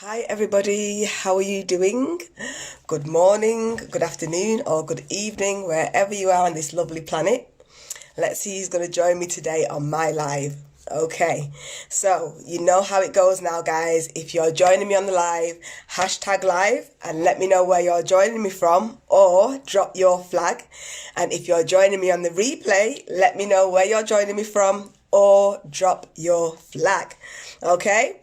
Hi everybody, how are you doing? Good morning, good afternoon, or good evening, wherever you are on this lovely planet. Let's see who's going to join me today on my live. Okay, so you know how it goes now, guys. If you're joining me on the live, hashtag live and let me know where you're joining me from, or drop your flag. And if you're joining me on the replay, let me know where you're joining me from, or drop your flag. Okay?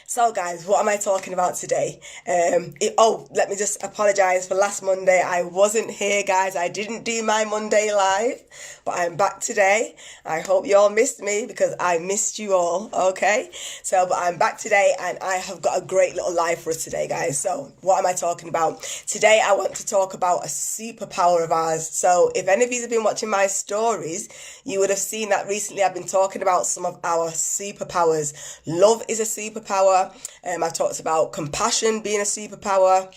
So guys, what am I talking about today? Let me just apologize for last Monday. I wasn't here, guys. I didn't do my Monday live, but I'm back today. I hope you all missed me because I missed you all, okay? But I'm back today and I have got a great little live for us today, guys. So what am I talking about? Today I want to talk about a superpower of ours. So if any of you have been watching my stories, you would have seen that recently I've been talking about some of our superpowers. Love is a superpower. I've talked about compassion being a superpower.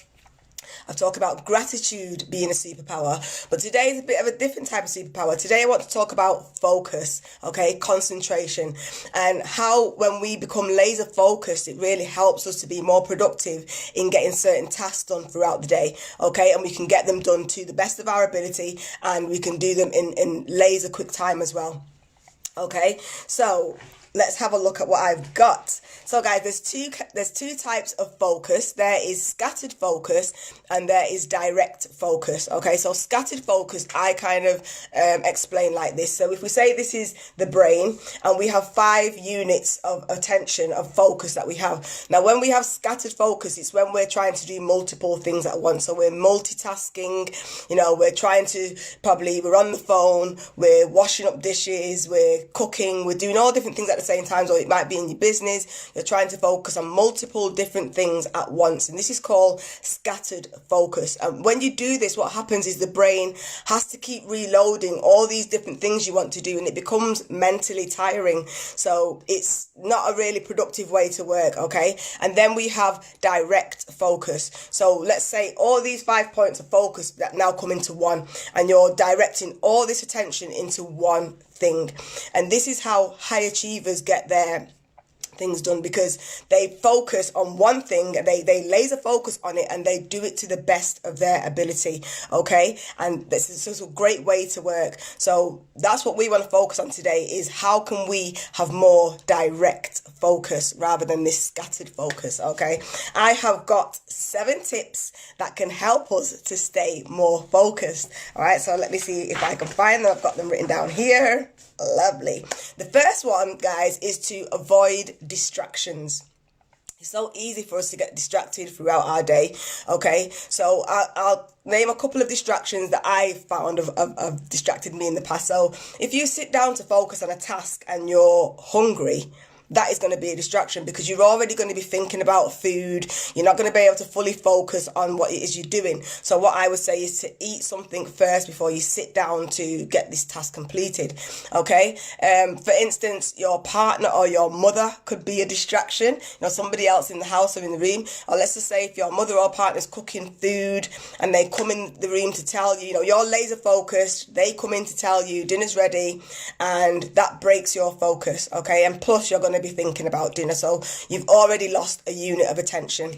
I've talked about gratitude being a superpower, but today is a bit of a different type of superpower. Today I want to talk about focus, okay, concentration, and how when we become laser focused, it really helps us to be more productive in getting certain tasks done throughout the day, okay, and we can get them done to the best of our ability, and we can do them in laser quick time as well, okay. So let's have a look at what I've got. So guys, there's two types of focus. There is scattered focus and there is direct focus. Okay, so scattered focus, I kind of explain like this. So if we say this is the brain and we have 5 units of attention, of focus that we have. Now, when we have scattered focus, it's when we're trying to do multiple things at once. So we're multitasking, we're on the phone, we're washing up dishes, we're cooking, we're doing all different things at the same time. So it might be in your business, you're trying to focus on multiple different things at once, and this is called scattered focus. And when you do this, what happens is the brain has to keep reloading all these different things you want to do, and it becomes mentally tiring. So it's not a really productive way to work, okay? And then we have direct focus. So let's say all these 5 points of focus that now come into one, and you're directing all this attention into one thing. And this is how high achievers get their things done, because they focus on one thing, they laser focus on it, and they do it to the best of their ability, okay? And this is just a great way to work. So that's what we want to focus on today, is how can we have more direct focus rather than this scattered focus, okay? I have got 7 tips that can help us to stay more focused. All right, so let me see if I can find them. I've got them written down here. Lovely. The first one, guys, is to avoid distractions. It's so easy for us to get distracted throughout our day, okay? So I'll name a couple of distractions that I found have distracted me in the past. So if you sit down to focus on a task and you're hungry, that is going to be a distraction, because you're already going to be thinking about food. You're not going to be able to fully focus on what it is you're doing. So what I would say is to eat something first before you sit down to get this task completed, okay? For instance, your partner or your mother could be a distraction, somebody else in the house or in the room. Or let's just say if your mother or partner is cooking food and they come in the room to tell you, you're laser focused, they come in to tell you dinner's ready, and that breaks your focus, okay? And plus you're going to be thinking about dinner, so you've already lost a unit of attention.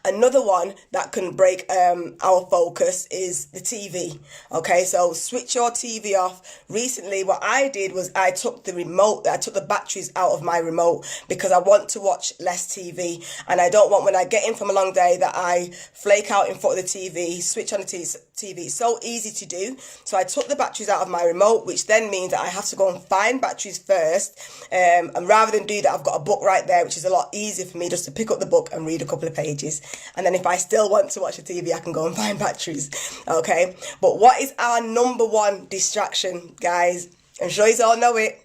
Another one that can break our focus is the TV. Okay, so switch your TV off. Recently, what I did was I took the batteries out of my remote, because I want to watch less TV, and I don't want, when I get in from a long day, that I flake out in front of the TV, switch on the TV. It's so easy to do. So I took the batteries out of my remote, which then means that I have to go and find batteries first. And rather than do that, I've got a book right there, which is a lot easier for me just to pick up the book and read a couple of pages. And then if I still want to watch the TV, I can go and find batteries. Okay. But what is our number one distraction, guys? I'm sure you all know it.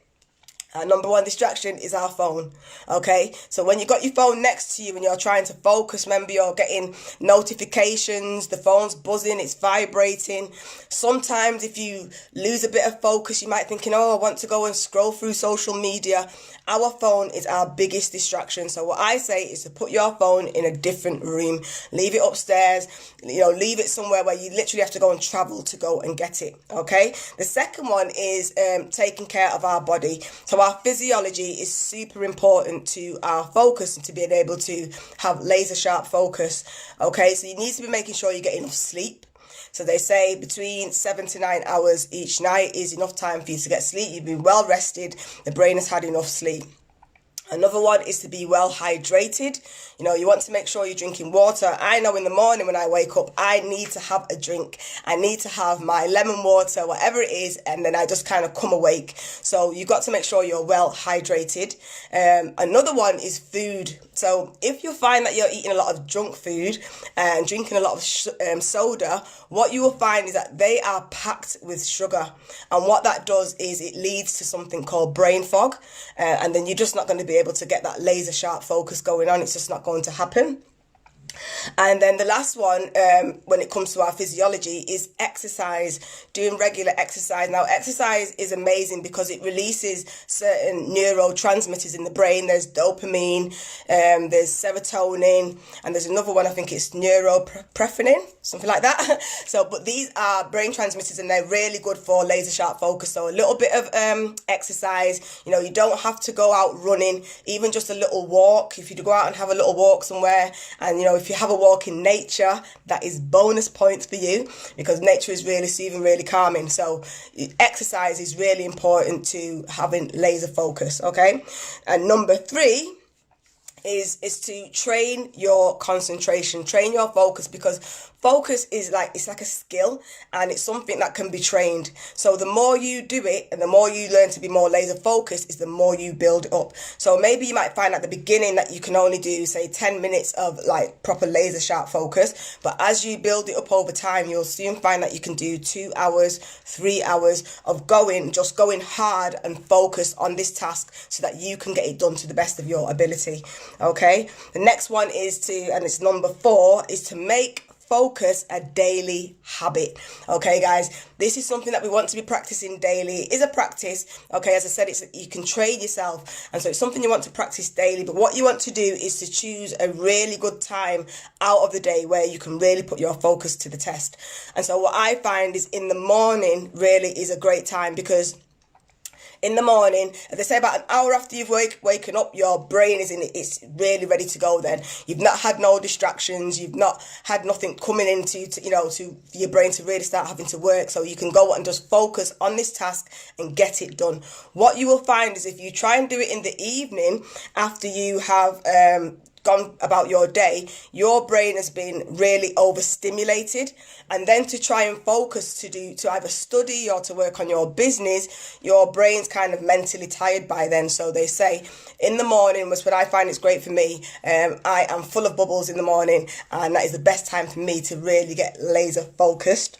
Our number one distraction is our phone, okay? So when you got your phone next to you and you're trying to focus, remember you're getting notifications, the phone's buzzing, it's vibrating. Sometimes if you lose a bit of focus, you might thinking, I want to go and scroll through social media. Our phone is our biggest distraction. So what I say is to put your phone in a different room. Leave it upstairs, leave it somewhere where you literally have to go and travel to go and get it, okay? The second one is taking care of our body. So So our physiology is super important to our focus and to being able to have laser sharp focus. Okay, so you need to be making sure you get enough sleep. So they say between 7 to 9 hours each night is enough time for you to get sleep. You've been well rested, the brain has had enough sleep. Another one is to be well hydrated. You know, you want to make sure you're drinking water. I know in the morning when I wake up, I need to have a drink. I need to have my lemon water, whatever it is, and then I just kind of come awake. So you've got to make sure you're well hydrated. Another one is food. So if you find that you're eating a lot of junk food and drinking a lot of soda, what you will find is that they are packed with sugar. And what that does is it leads to something called brain fog. And then you're just not going to be able to get that laser sharp focus going on. It's just not going to happen. And then the last one, when it comes to our physiology, is exercise, doing regular exercise. Now, exercise is amazing because it releases certain neurotransmitters in the brain. There's dopamine, there's serotonin, and there's another one, I think it's norepinephrine, something like that. So, but these are brain transmitters and they're really good for laser sharp focus. So a little bit of exercise, you know, you don't have to go out running, even just a little walk. If you go out and have a little walk somewhere, and, you know, if you have a walk in nature, that is bonus points for you because nature is really soothing, really calming. So exercise is really important to having laser focus, okay? And number 3 is to train your concentration, train your focus, because focus is like, it's like a skill and it's something that can be trained. So the more you do it and the more you learn to be more laser focused is the more you build it up. So maybe you might find at the beginning that you can only do, say, 10 minutes of like proper laser sharp focus, but as you build it up over time, you'll soon find that you can do 2 hours, 3 hours of going hard and focused on this task so that you can get it done to the best of your ability. Okay, the next one is and it's number 4, is to make focus a daily habit. Okay, guys, this is something that we want to be practicing daily. It is a practice. Okay, as I said, you can train yourself, and so it's something you want to practice daily. But what you want to do is to choose a really good time out of the day where you can really put your focus to the test. And so what I find is in the morning really is a great time, because in the morning, as they say, about an hour after you've waken up, your brain is it's really ready to go then. You've not had no distractions, you've not had nothing coming into, to your brain to really start having to work, so you can go and just focus on this task and get it done. What you will find is if you try and do it in the evening after you have gone about your day, your brain has been really overstimulated, and then to try and focus to either study or to work on your business, your brain's kind of mentally tired by then. So they say in the morning was when I find it's great for me. I am full of bubbles in the morning, and that is the best time for me to really get laser focused.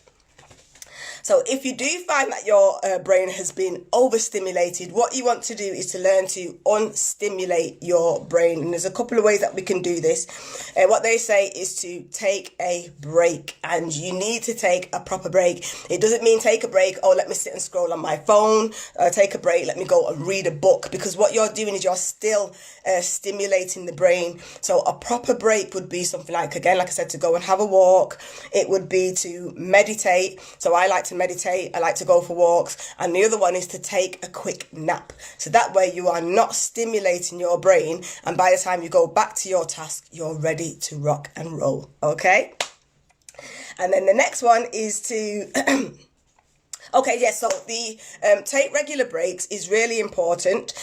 So if you do find that your brain has been overstimulated, what you want to do is to learn to unstimulate your brain. And there's a couple of ways that we can do this. What they say is to take a break, and you need to take a proper break. It doesn't mean take a break, oh, let me sit and scroll on my phone, take a break, let me go and read a book, because what you're doing is you're still stimulating the brain. So a proper break would be something like, again, like I said, to go and have a walk. It would be to meditate. So I like to meditate, I like to go for walks, and the other one is to take a quick nap. So that way you are not stimulating your brain, and by the time you go back to your task, you're ready to rock and roll. Okay? And then the next one is to okay, yes, so the take regular breaks is really important.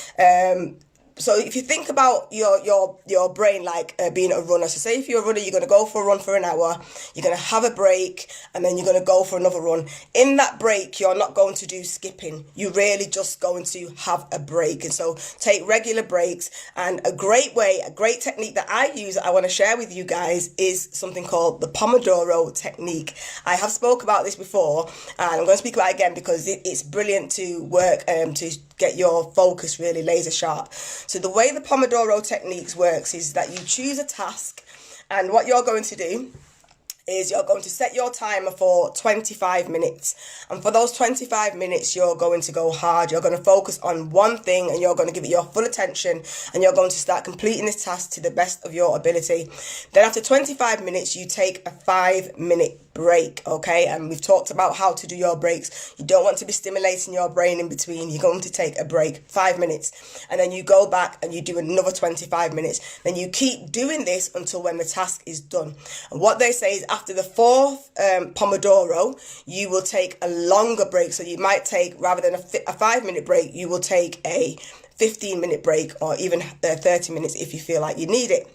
So if you think about your brain like being a runner, so say if you're a runner, you're going to go for a run for an hour, you're going to have a break, and then you're going to go for another run. In that break, you're not going to do skipping. You're really just going to have a break. And so take regular breaks. And a great technique that I use that I want to share with you guys is something called the Pomodoro technique. I have spoke about this before, and I'm going to speak about it again because it's brilliant to work to get your focus really laser sharp. So the way the Pomodoro techniques works is that you choose a task, and what you're going to do is you're going to set your timer for 25 minutes. And for those 25 minutes, you're going to go hard. You're going to focus on one thing, and you're going to give it your full attention, and you're going to start completing this task to the best of your ability. Then after 25 minutes, you take a 5-minute break, okay? And we've talked about how to do your breaks. You don't want to be stimulating your brain in between. You're going to take a break, 5 minutes, and then you go back and you do another 25 minutes. Then you keep doing this until when the task is done. And what they say is after the fourth Pomodoro, you will take a longer break. So you might take, rather than a 5-minute break, you will take a 15-minute break, or even 30 minutes if you feel like you need it.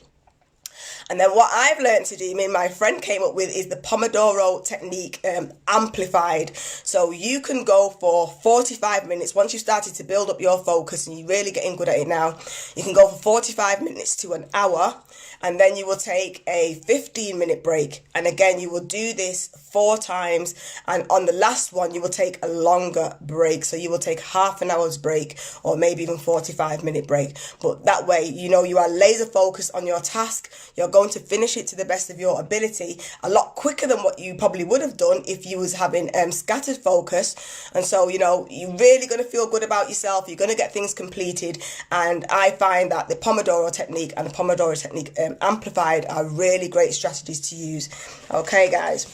And then what I've learned to do, me and my friend came up with, is the Pomodoro technique amplified. So you can go for 45 minutes. Once you've started to build up your focus and you're really getting good at it now, you can go for 45 minutes to an hour. And then you will take a 15-minute break. And again, you will do this 4 times. And on the last one, you will take a longer break. So you will take half an hour's break, or maybe even 45-minute break. But that way, you know, you are laser focused on your task. You're going to finish it to the best of your ability a lot quicker than what you probably would have done if you was having scattered focus. And so, you know, you're really going to feel good about yourself. You're going to get things completed. And I find that the Pomodoro technique and the Pomodoro technique amplified are really great strategies to use. Okay, guys.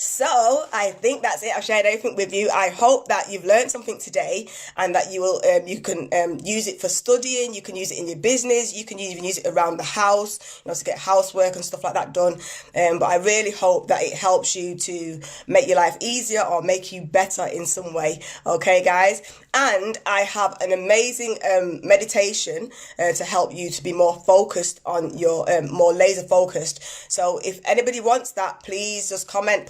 So I think that's it. I've shared everything with you. I hope that you've learned something today, and that you will you can use it for studying. You can use it in your business. You can even use it around the house, you know, to get housework and stuff like that done. But I really hope that it helps you to make your life easier or make you better in some way. Okay, guys. And I have an amazing meditation to help you to be more focused on your more laser focused. So if anybody wants that, please just comment,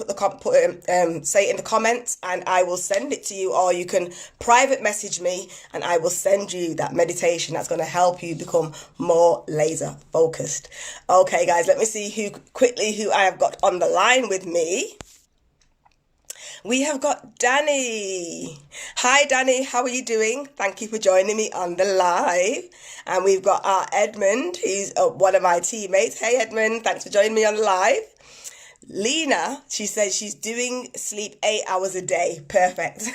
say it in the comments, and I will send it to you. Or you can private message me and I will send you that meditation that's going to help you become more laser focused. Okay, guys, let me see who I have got on the line with me. We have got Danny. Hi, Danny. How are you doing? Thank you for joining me on the live. And we've got our Edmund, who's one of my teammates. Hey, Edmund. Thanks for joining me on the live. Lena, she says she's doing sleep 8 hours a day. Perfect.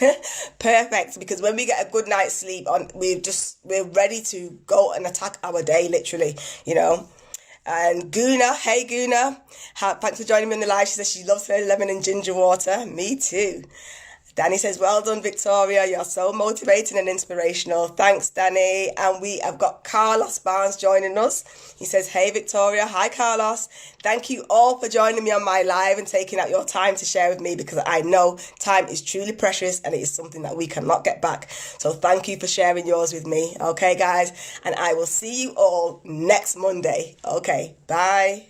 Perfect. Because when we get a good night's sleep, we're ready to go and attack our day, literally, you know. And Guna, hey Guna, thanks for joining me in the live. She says she loves her lemon and ginger water. Me too. Danny says, well done, Victoria. You're so motivating and inspirational. Thanks, Danny. And we have got Carlos Barnes joining us. He says, hey, Victoria. Hi, Carlos. Thank you all for joining me on my live and taking out your time to share with me, because I know time is truly precious and it is something that we cannot get back. So thank you for sharing yours with me. Okay, guys. And I will see you all next Monday. Okay, bye.